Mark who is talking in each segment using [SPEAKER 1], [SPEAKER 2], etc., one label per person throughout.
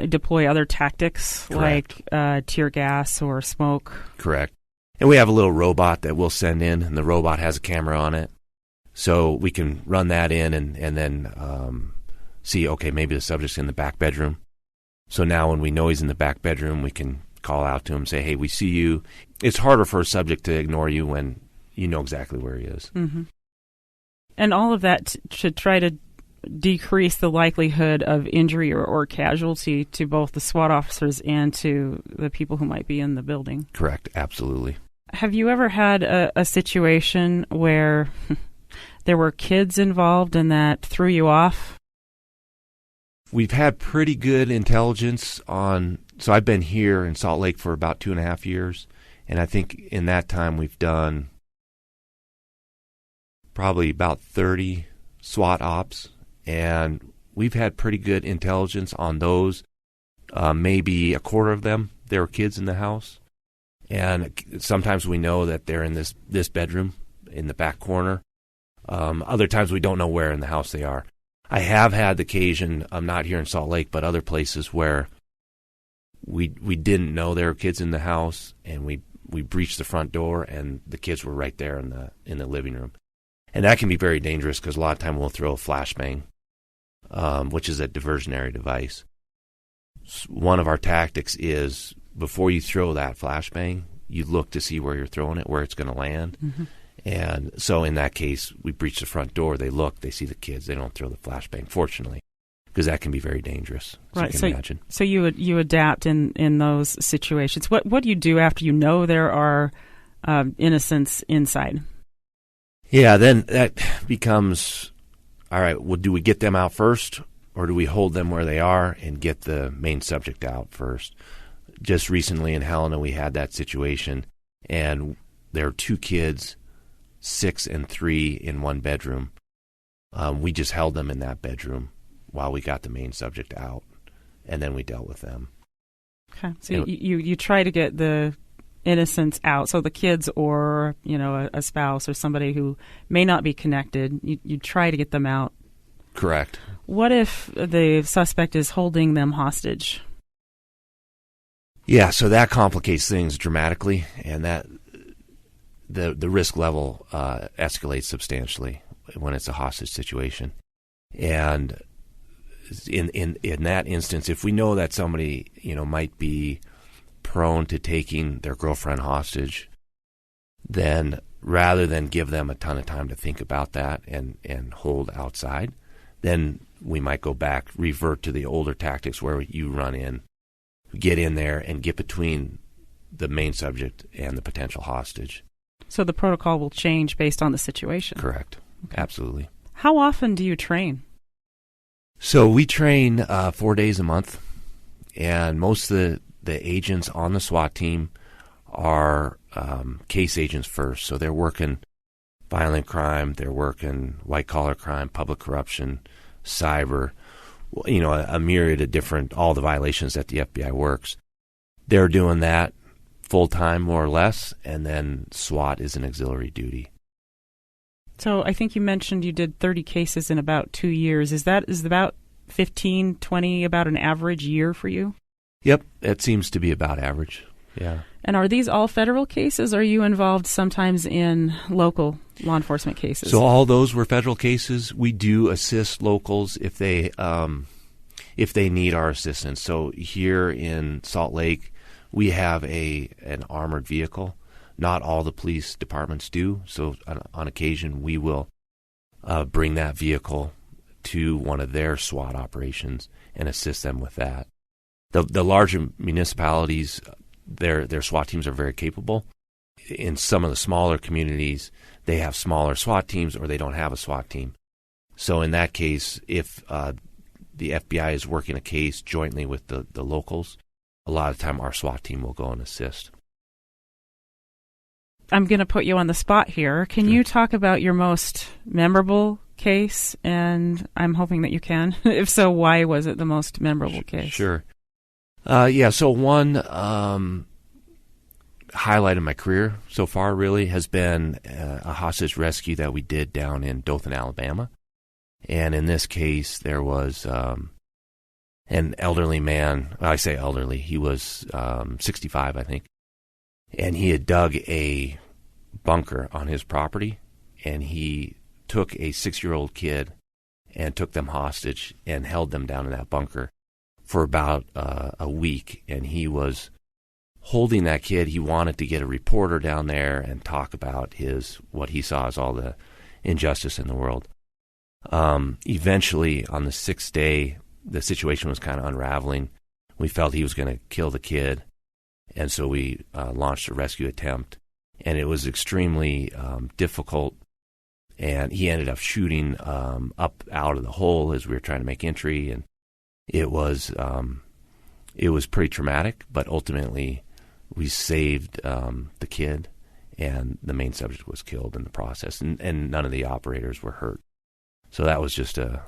[SPEAKER 1] deploy other tactics?
[SPEAKER 2] Correct.
[SPEAKER 1] Like tear gas or smoke?
[SPEAKER 2] Correct. And we have a little robot that we'll send in, and the robot has a camera on it. So we can run that in and then see, okay, maybe the subject's in the back bedroom. So now when we know he's in the back bedroom, we can call out to him and say, hey, we see you. It's harder for a subject to ignore you when you know exactly where he is.
[SPEAKER 1] Mm-hmm. And all of that to try to decrease the likelihood of injury or casualty to both the SWAT officers and to the people who might be in the building.
[SPEAKER 2] Correct, absolutely.
[SPEAKER 1] Have you ever had a situation where there were kids involved and that threw you off?
[SPEAKER 2] We've had pretty good intelligence on, so I've been here in Salt Lake for about 2.5 years, and I think in that time we've done probably about 30 SWAT ops, and we've had pretty good intelligence on those. Maybe a quarter of them, there were kids in the house, and sometimes we know that they're in this bedroom in the back corner. Other times we don't know where in the house they are. I have had the occasion, not here in Salt Lake, but other places where we didn't know there were kids in the house, and we breached the front door, and the kids were right there in the living room. And that can be very dangerous because a lot of time we'll throw a flashbang, which is a diversionary device. One of our tactics is before you throw that flashbang, you look to see where you're throwing it, where it's going to land. Mm-hmm. And so in that case, we breach the front door. They look, they see the kids. They don't throw the flashbang, fortunately, because that can be very dangerous.
[SPEAKER 1] Right.
[SPEAKER 2] You can imagine.
[SPEAKER 1] So you adapt in those situations. What do you do after you know there are innocents inside?
[SPEAKER 2] Yeah, then that becomes, all right, well, do we get them out first, or do we hold them where they are and get the main subject out first? Just recently in Helena, we had that situation, and there are 2 kids, 6 and 3 in one bedroom. We just held them in that bedroom while we got the main subject out, and then we dealt with them. Okay,
[SPEAKER 1] so you try to get the innocents out, so the kids or a spouse or somebody who may not be connected, you try to get them out.
[SPEAKER 2] Correct.
[SPEAKER 1] What if the suspect is holding them hostage?
[SPEAKER 2] Yeah, so that complicates things dramatically, and that the risk level escalates substantially when it's a hostage situation. And in that instance, if we know that somebody might be prone to taking their girlfriend hostage, then rather than give them a ton of time to think about that and hold outside, then we might go back, revert to the older tactics where you run in, get in there, and get between the main subject and the potential hostage.
[SPEAKER 1] So the protocol will change based on the situation?
[SPEAKER 2] Correct. Okay. Absolutely.
[SPEAKER 1] How often do you train?
[SPEAKER 2] So we train 4 days a month, and most of the agents on the SWAT team are case agents first. So they're working violent crime, they're working white-collar crime, public corruption, cyber, a myriad of different, all the violations that the FBI works. They're doing that full-time, more or less, and then SWAT is an auxiliary duty.
[SPEAKER 1] So I think you mentioned you did 30 cases in about 2 years. Is about 15, 20 about an average year for you?
[SPEAKER 2] Yep, that seems to be about average, yeah.
[SPEAKER 1] And are these all federal cases, or are you involved sometimes in local law enforcement cases?
[SPEAKER 2] So all those were federal cases. We do assist locals if they need our assistance. So here in Salt Lake, we have an armored vehicle. Not all the police departments do. So on occasion, we will bring that vehicle to one of their SWAT operations and assist them with that. The larger municipalities, their SWAT teams are very capable. In some of the smaller communities, they have smaller SWAT teams or they don't have a SWAT team. So in that case, if the FBI is working a case jointly with the locals, a lot of the time our SWAT team will go and assist.
[SPEAKER 1] I'm going to put you on the spot here. Can you talk about your most memorable case? And I'm hoping that you can. If so, why was it the most memorable case?
[SPEAKER 2] Sure. So one highlight of my career so far really has been a hostage rescue that we did down in Dothan, Alabama. And in this case, there was an elderly man. Well, I say elderly. He was 65, I think. And he had dug a bunker on his property, and he took a 6-year-old kid and took them hostage and held them down in that bunker for about a week. And he was holding that kid. He wanted to get a reporter down there and talk about what he saw as all the injustice in the world. Eventually, on the 6th day, the situation was kind of unraveling. We felt he was going to kill the kid, and so we launched a rescue attempt. And it was extremely difficult, and he ended up shooting up out of the hole as we were trying to make entry, and it was pretty traumatic, but ultimately we saved the kid, and the main subject was killed in the process, and none of the operators were hurt. So that was just a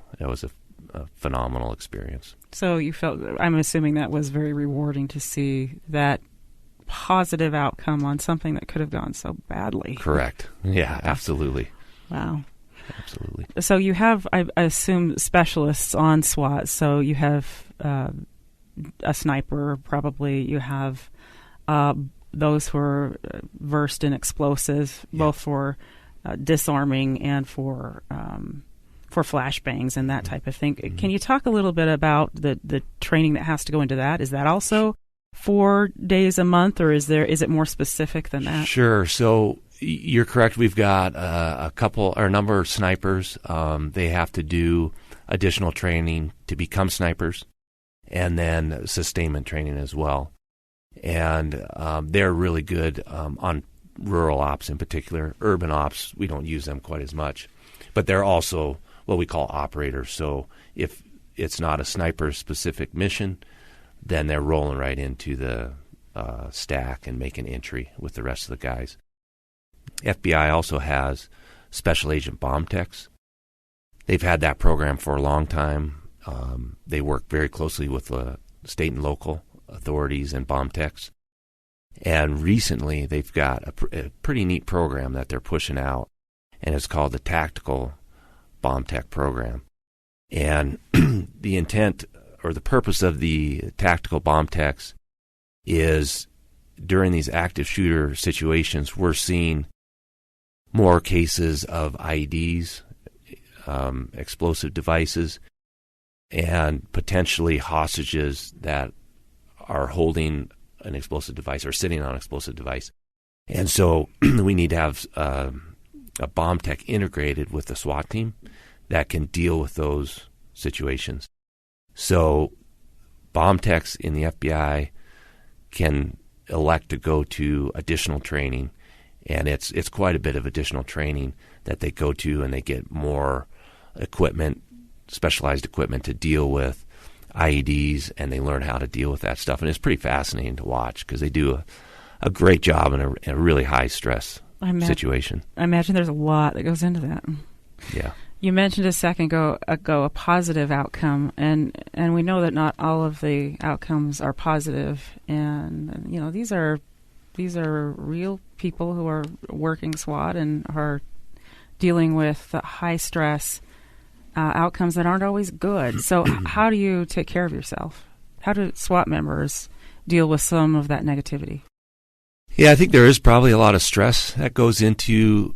[SPEAKER 2] phenomenal experience.
[SPEAKER 1] So you felt, I'm assuming that was very rewarding to see that positive outcome on something that could have gone so badly.
[SPEAKER 2] Correct. Yeah, absolutely.
[SPEAKER 1] Wow.
[SPEAKER 2] Absolutely.
[SPEAKER 1] So you have, I assume, specialists on SWAT. So you have a sniper, probably. You have those who are versed in explosives, both for disarming and for flashbangs and that type of thing. Mm-hmm. Can you talk a little bit about the training that has to go into that? Is that also 4 days a month, or is it more specific than that?
[SPEAKER 2] Sure. So you're correct. We've got a number of snipers. They have to do additional training to become snipers, and then sustainment training as well. And they're really good on rural ops in particular. Urban ops, we don't use them quite as much, but they're also what we call operators. So if it's not a sniper-specific mission, then they're rolling right into the stack and making entry with the rest of the guys. FBI also has special agent bomb techs. They've had that program for a long time. They work very closely with the state and local authorities and bomb techs. And recently they've got a pretty neat program that they're pushing out, and it's called the Tactical Bomb Tech Program. And the intent or the purpose of the tactical bomb techs is during these active shooter situations, we're seeing more cases of IEDs, explosive devices, and potentially hostages that are holding an explosive device or sitting on an explosive device. And so we need to have a bomb tech integrated with the SWAT team that can deal with those situations. So bomb techs in the FBI can elect to go to additional training, and it's quite a bit of additional training that they go to, and they get more equipment, specialized equipment to deal with IEDs, and they learn how to deal with that stuff. And it's pretty fascinating to watch because they do a great job in a really high-stress situation.
[SPEAKER 1] I imagine there's a lot that goes into that.
[SPEAKER 2] Yeah.
[SPEAKER 1] You mentioned a second ago a positive outcome, and we know that not all of the outcomes are positive. And you know, these are real people who are working SWAT and are dealing with high stress outcomes that aren't always good. So how do you take care of yourself? How do SWAT members deal with some of that negativity?
[SPEAKER 2] Yeah, I think there is probably a lot of stress that goes into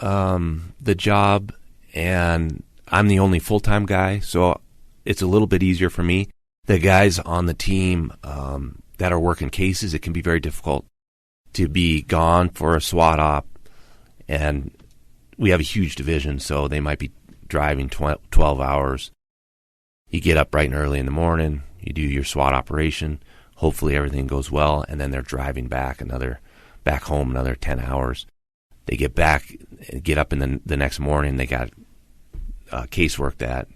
[SPEAKER 2] the job. And I'm the only full-time guy, so it's a little bit easier for me. The guys on the team that are working cases, it can be very difficult to be gone for a SWAT op. And we have a huge division, so they might be driving 12 hours. You get up bright and early in the morning, you do your SWAT operation, hopefully everything goes well, and then they're driving back home another 10 hours. They get up in the next morning, they got casework that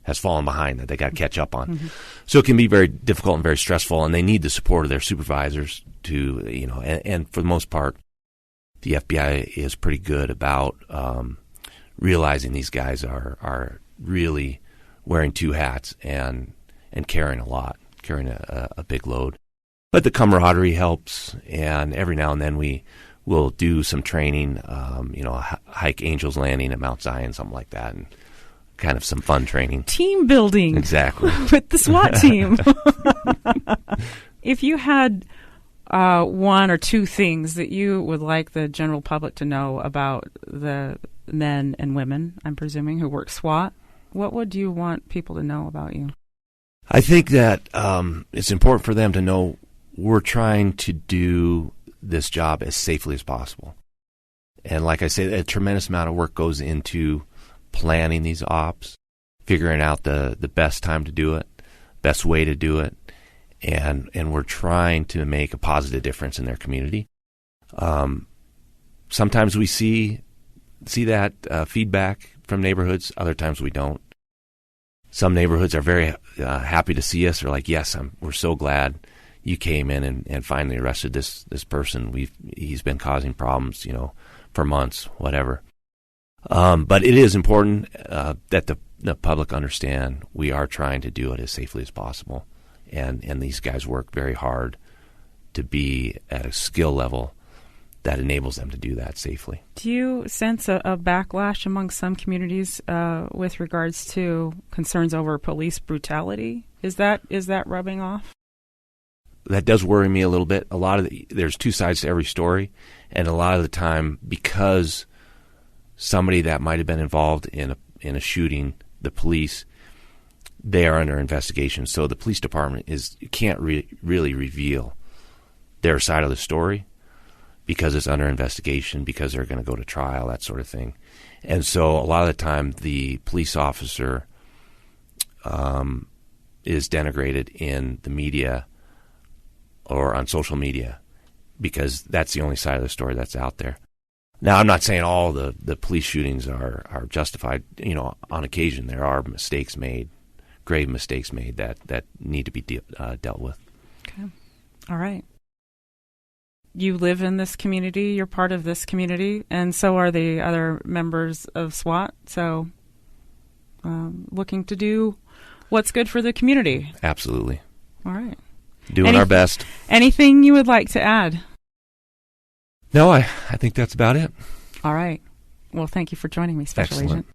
[SPEAKER 2] has fallen behind that they got to catch up on. Mm-hmm. So it can be very difficult and very stressful, and they need the support of their supervisors to, and for the most part, the FBI is pretty good about realizing these guys are really wearing two hats and carrying carrying a big load. But the camaraderie helps, and every now and then we'll do some training, hike Angel's Landing at Mount Zion, something like that, and kind of some fun training.
[SPEAKER 1] Team building.
[SPEAKER 2] Exactly.
[SPEAKER 1] With the SWAT team. If you had one or two things that you would like the general public to know about the men and women, I'm presuming, who work SWAT, what would you want people to know about you?
[SPEAKER 2] I think that it's important for them to know we're trying to do this job as safely as possible. And like I said, a tremendous amount of work goes into planning these ops, figuring out the best time to do it, best way to do it, and we're trying to make a positive difference in their community. Sometimes we see that feedback from neighborhoods. Other times we don't. Some neighborhoods are very happy to see us. They're like, yes, we're so glad you came in and finally arrested this person. He's been causing problems, for months, whatever. But it is important that the public understand we are trying to do it as safely as possible. And these guys work very hard to be at a skill level that enables them to do that safely.
[SPEAKER 1] Do you sense a backlash among some communities with regards to concerns over police brutality? Is that rubbing off?
[SPEAKER 2] That does worry me a little bit. There's two sides to every story, and a lot of the time, because somebody that might have been involved in a shooting, the police, they are under investigation. So the police department can't really reveal their side of the story because it's under investigation, because they're going to go to trial, that sort of thing. And so a lot of the time, the police officer is denigrated in the media or on social media because that's the only side of the story that's out there. Now, I'm not saying all the police shootings are justified. On occasion there are mistakes made, grave mistakes made that need to be dealt with.
[SPEAKER 1] Okay. All right. You live in this community, you're part of this community, and so are the other members of SWAT. So looking to do what's good for the community.
[SPEAKER 2] Absolutely.
[SPEAKER 1] All right.
[SPEAKER 2] Doing our best.
[SPEAKER 1] Anything you would like to add?
[SPEAKER 2] No, I think that's about it.
[SPEAKER 1] All right. Well, thank you for joining me, Special
[SPEAKER 2] Excellent.
[SPEAKER 1] Agent.